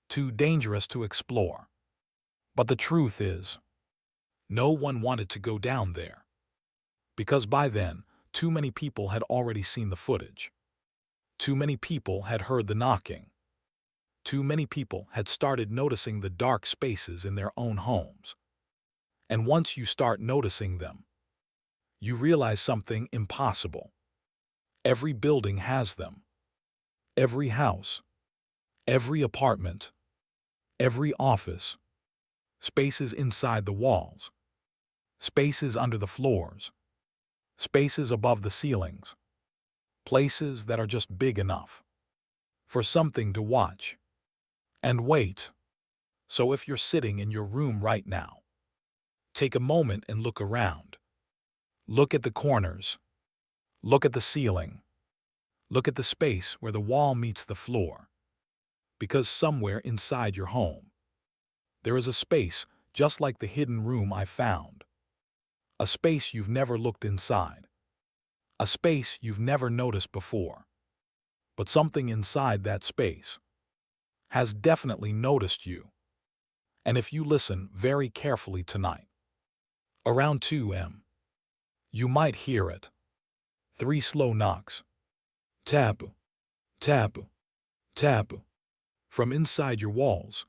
too dangerous to explore. But the truth is, no one wanted to go down there, because by then, too many people had already seen the footage. Too many people had heard the knocking. Too many people had started noticing the dark spaces in their own homes. And once you start noticing them, you realize something impossible. Every building has them. Every house, every apartment, every office, spaces inside the walls, spaces under the floors, spaces above the ceilings, places that are just big enough for something to watch and wait. So if you're sitting in your room right now, take a moment and look around. Look at the corners. Look at the ceiling. Look at the space where the wall meets the floor. Because somewhere inside your home, there is a space just like the hidden room I found. A space you've never looked inside. A space you've never noticed before. But something inside that space has definitely noticed you. And if you listen very carefully tonight, around 2 a.m., you might hear it. 3 slow knocks. Tap, tap, tap. From inside your walls,